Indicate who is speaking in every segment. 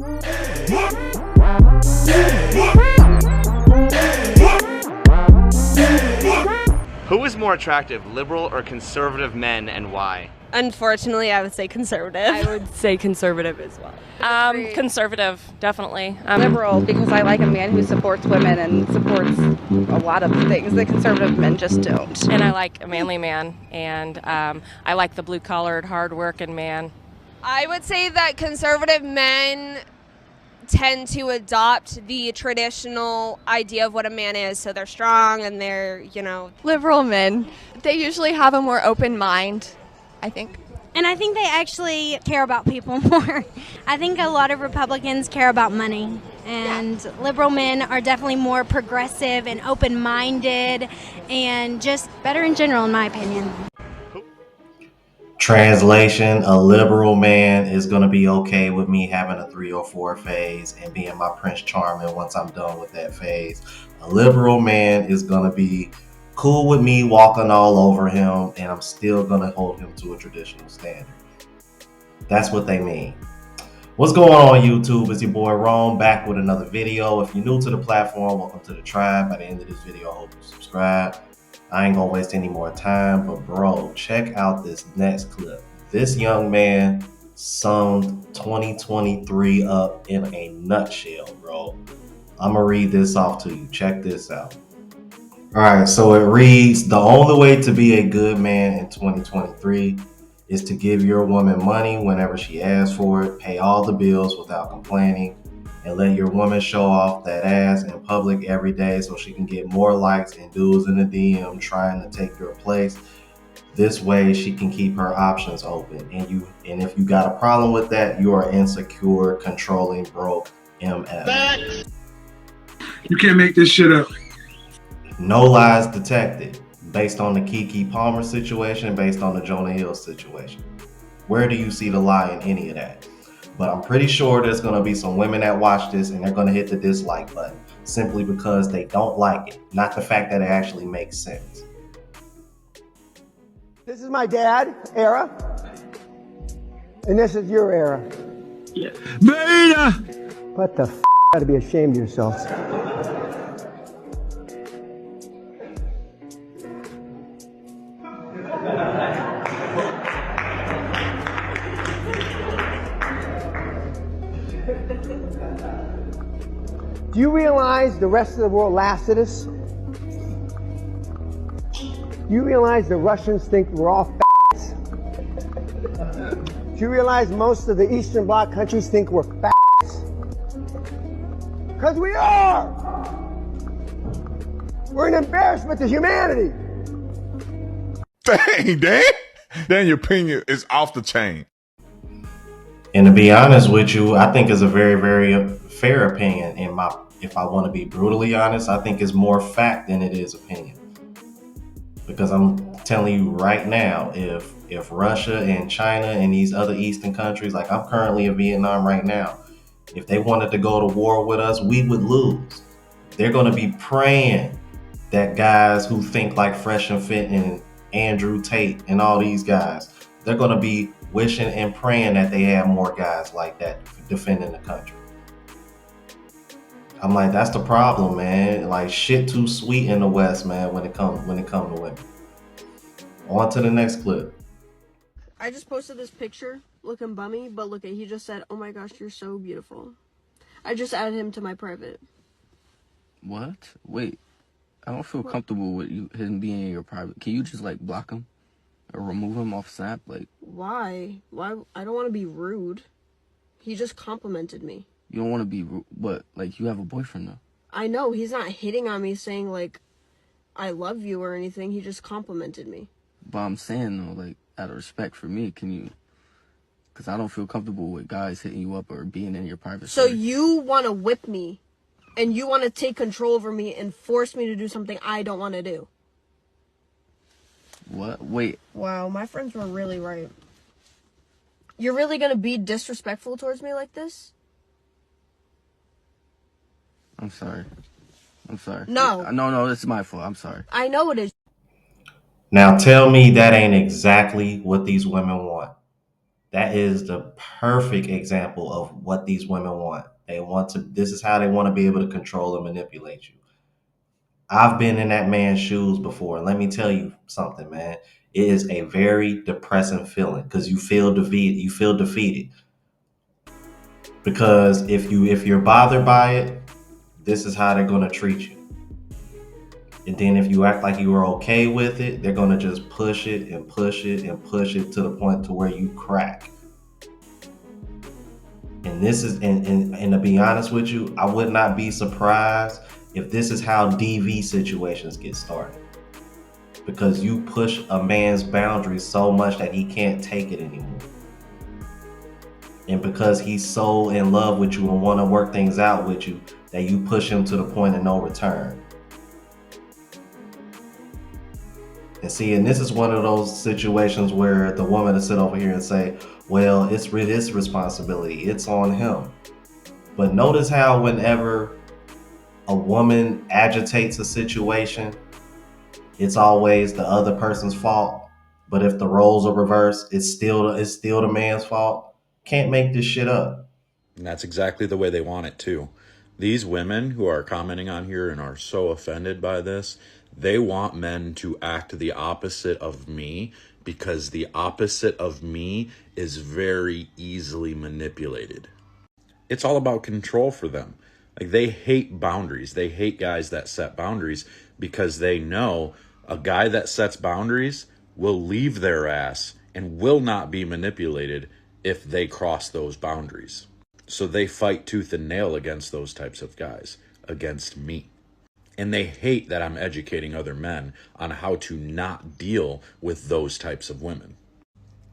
Speaker 1: Who is more attractive, liberal or conservative men, and why?
Speaker 2: Unfortunately, I would say conservative.
Speaker 3: I would say conservative as well. Conservative, definitely.
Speaker 4: Liberal, because I like a man who supports women and supports a lot of things that conservative men just don't.
Speaker 3: And I like a manly man, and I like the blue-collared, hard-working man.
Speaker 2: I would say that conservative men tend to adopt the traditional idea of what a man is. So they're strong and they're,
Speaker 5: Liberal men. They usually have a more open mind, I think.
Speaker 6: And I think they actually care about people more. I think a lot of Republicans care about money. And liberal men are definitely more progressive and open-minded and just better in general, in my opinion.
Speaker 7: Translation: a liberal man is going to be okay with me having a 3 or 4 phase and being my Prince Charming once I'm done with that phase. A liberal man is going to be cool with me walking all over him, and I'm still going to hold him to a traditional standard. That's what they mean. What's going on, YouTube? It's your boy Rome back with another video. If you're new to the platform, welcome to the tribe. By the end of this video, I hope you subscribe. I ain't gonna waste any more time, but bro, check out this next clip. This young man summed 2023 up in a nutshell, bro. I'm gonna read this off to you. Check this out. All right, so it reads, the only way to be a good man in 2023 is to give your woman money whenever she asks for it, pay all the bills without complaining, and let your woman show off that ass in public every day so she can get more likes and dudes in the DM trying to take your place. This way she can keep her options open. And if you got a problem with that, you are insecure, controlling, broke, MF.
Speaker 8: Facts. You can't make this shit up.
Speaker 7: No lies detected. Based on the Keke Palmer situation, based on the Jonah Hill situation. Where do you see the lie in any of that? But I'm pretty sure there's going to be some women that watch this and they're going to hit the dislike button simply because they don't like it, not the fact that it actually makes sense.
Speaker 9: This is my dad, era, and this is your era.
Speaker 8: Yeah. Beta!
Speaker 9: What the f***? Gotta be ashamed of yourselves. Do you realize the rest of the world laughs at us? Do you realize the Russians think we're all f***s? Do you realize most of the Eastern Bloc countries think we're f***s? Because we are! We're an embarrassment to humanity!
Speaker 10: Dang, Dan! Dan, your opinion is off the chain.
Speaker 7: And to be honest with you, I think it's a very, very fair opinion. If I want to be brutally honest, I think it's more fact than it is opinion. Because I'm telling you right now, if Russia and China and these other Eastern countries, like I'm currently in Vietnam right now, if they wanted to go to war with us, we would lose. They're going to be praying that guys who think like Fresh and Fit and Andrew Tate and all these guys, they're going to be wishing and praying that they have more guys like that defending the country. I'm like, that's the problem, man. Like shit too sweet in the West, man, when it comes to women. On to the next clip.
Speaker 11: I just posted this picture looking bummy, but look at, he just said, "Oh my gosh, you're so beautiful." I just added him to my private.
Speaker 12: What? Wait. I don't feel comfortable with him being in your private. Can you just like block him or remove him off Snap? Like,
Speaker 11: why? I don't want to be rude. He just complimented me.
Speaker 12: You don't want to be rude, but like you have a boyfriend though.
Speaker 11: I know, he's not hitting on me saying like I love you or anything. He just complimented me.
Speaker 12: But I'm saying though, like out of respect for me, can you? Because I don't feel comfortable with guys hitting you up or being in your private.
Speaker 11: So you want to whip me, and you want to take control over me and force me to do something I don't want to do.
Speaker 12: What? Wait.
Speaker 11: Wow, my friends were really right. You're really gonna be disrespectful towards me like this?
Speaker 12: I'm sorry.
Speaker 11: No.
Speaker 12: No, it's my fault. I'm sorry.
Speaker 11: I know it is.
Speaker 7: Now tell me that ain't exactly what these women want. That is the perfect example of what these women want. This is how they want to be able to control and manipulate you. I've been in that man's shoes before. And let me tell you something, man. It is a very depressing feeling because you feel defeated. You feel defeated. Because if you're bothered by it, this is how they're gonna treat you. And then if you act like you were okay with it, they're gonna just push it and push it and push it to the point to where you crack. And this is and to be honest with you, I would not be surprised if this is how DV situations get started. Because you push a man's boundaries so much that he can't take it anymore. And because he's so in love with you and want to work things out with you, that you push him to the point of no return. And see, and this is one of those situations where the woman will sit over here and say, well, it's really his responsibility. It's on him. But notice how whenever a woman agitates a situation, it's always the other person's fault. But if the roles are reversed, it's still the man's fault. Can't make this shit up.
Speaker 13: And that's exactly the way they want it too. These women who are commenting on here and are so offended by this, they want men to act the opposite of me because the opposite of me is very easily manipulated. It's all about control for them. Like, they hate boundaries. They hate guys that set boundaries because they know a guy that sets boundaries will leave their ass and will not be manipulated if they cross those boundaries. So they fight tooth and nail against those types of guys, against me. And they hate that I'm educating other men on how to not deal with those types of women.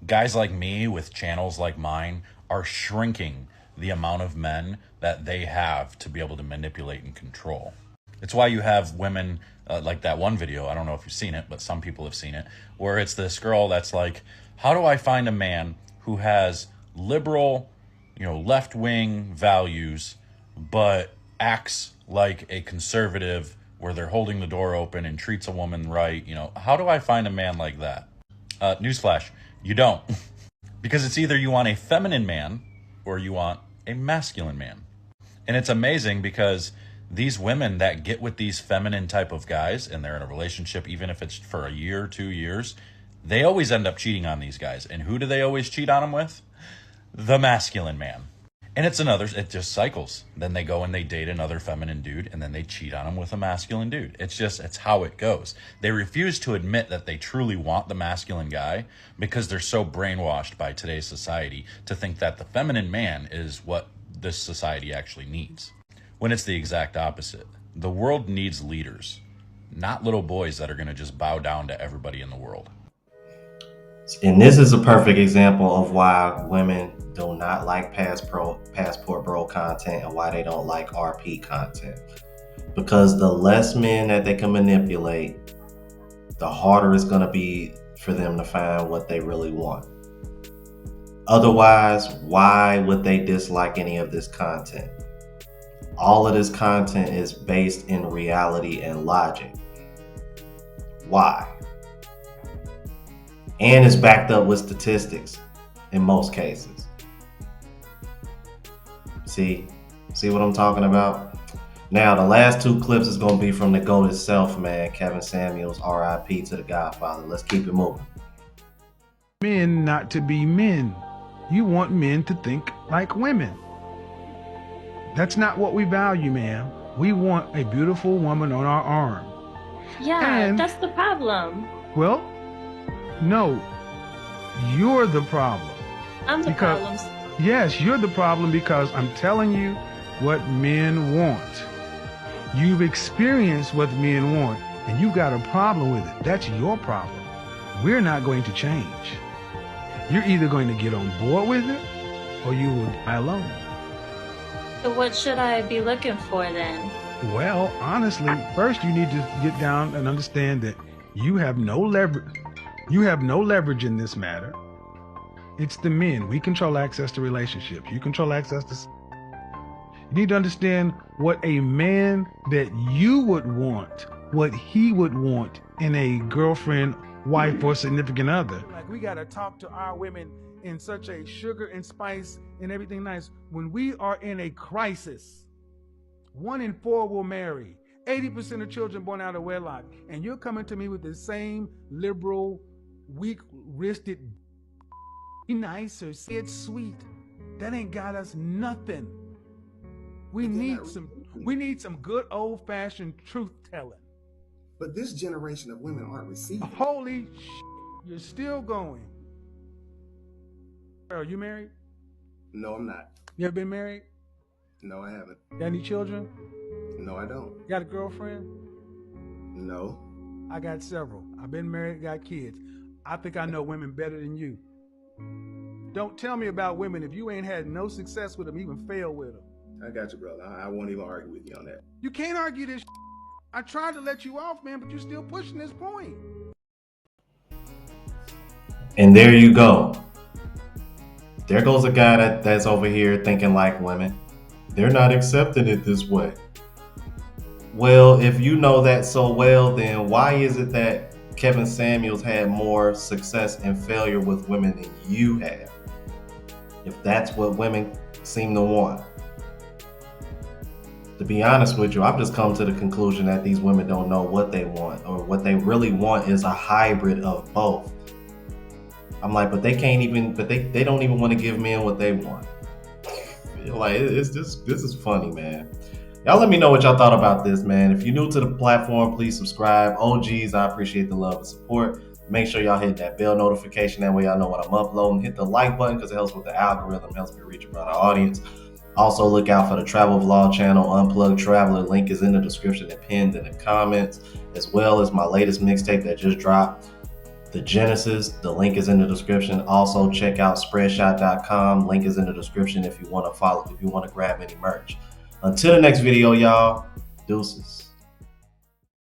Speaker 13: Guys like me with channels like mine are shrinking the amount of men that they have to be able to manipulate and control. It's why you have women like that one video, I don't know if you've seen it, but some people have seen it, where it's this girl that's like, how do I find a man who has liberal, left-wing values, but acts like a conservative where they're holding the door open and treats a woman right? How do I find a man like that? Newsflash, you don't. Because it's either you want a feminine man or you want a masculine man. And it's amazing because these women that get with these feminine type of guys and they're in a relationship, even if it's for a year, 2 years, they always end up cheating on these guys. And who do they always cheat on them with? The masculine man. And it just cycles. Then they go and they date another feminine dude and then they cheat on him with a masculine dude. It's how it goes. They refuse to admit that they truly want the masculine guy because they're so brainwashed by today's society to think that the feminine man is what this society actually needs. When it's the exact opposite. The world needs leaders, not little boys that are going to just bow down to everybody in the world.
Speaker 7: And this is a perfect example of why women do not like passport bro content and why they don't like RP content. Because the less men that they can manipulate, the harder it's going to be for them to find what they really want. Otherwise, why would they dislike any of this content? All of this content is based in reality and logic. Why? And it's backed up with statistics in most cases. See what I'm talking about? Now, the last two clips is going to be from the GOAT itself, man. Kevin Samuels, RIP to the Godfather. Let's keep it moving.
Speaker 8: Men not to be men. You want men to think like women. That's not what we value, man. We want a beautiful woman on our arm.
Speaker 14: Yeah, that's the problem.
Speaker 8: Well, no, you're the problem.
Speaker 14: I'm the problem.
Speaker 8: Yes, you're the problem because I'm telling you what men want. You've experienced what men want and you got a problem with it. That's your problem. We're not going to change. You're either going to get on board with it or you will die alone.
Speaker 14: So what should I be looking for then?
Speaker 8: Well, honestly, first you need to get down and understand that you have no leverage. You have no leverage in this matter. It's the men. We control access to relationships. You control access to... You need to understand what a man that you would want, what he would want in a girlfriend, wife, or significant other.
Speaker 15: Like, we got to talk to our women
Speaker 8: in such a sugar and spice and everything nice. When we are in a crisis, 1 in 4 will marry. 80% of children born out of wedlock. And you're coming to me with the same liberal, weak-wristed, be nicer, say it's sweet. That ain't got us nothing. We need some good old-fashioned truth-telling.
Speaker 15: But this generation of women aren't receiving.
Speaker 8: Holy shit, you're still going. Are you married?
Speaker 15: No, I'm not.
Speaker 8: You ever been married?
Speaker 15: No, I haven't.
Speaker 8: Got any children?
Speaker 15: No, I don't.
Speaker 8: Got a girlfriend?
Speaker 15: No.
Speaker 8: I got several. I've been married, got kids. I think I know women better than you. Don't tell me about women if you ain't had no success with them, even failed with them.
Speaker 15: I got you, brother. I won't even argue with you on that.
Speaker 8: You can't argue this. I tried to let you off, man, but you're still pushing this point.
Speaker 7: And there you go. There goes a guy that's over here thinking like women. They're not accepting it this way. Well, if you know that so well, then why is it that Kevin Samuels had more success and failure with women than you have? If that's what women seem to want. To be honest with you, I've just come to the conclusion that these women don't know what they want, or what they really want is a hybrid of both. I'm like, but they don't even want to give men what they want. Like, it's just, this is funny, man. Y'all let me know what y'all thought about this, man. If you're new to the platform, please subscribe. OGs, I appreciate the love and support. Make sure y'all hit that bell notification. That way y'all know when I'm uploading. Hit the like button because it helps with the algorithm, helps me reach a broader audience. Also, look out for the travel vlog channel, Unplugged Traveler. Link is in the description and pinned in the comments, as well as my latest mixtape that just dropped, The Genesis. The link is in the description. Also, check out spreadshot.com. Link is in the description if you want to follow, if you want to grab any merch. Until the next video, y'all, deuces.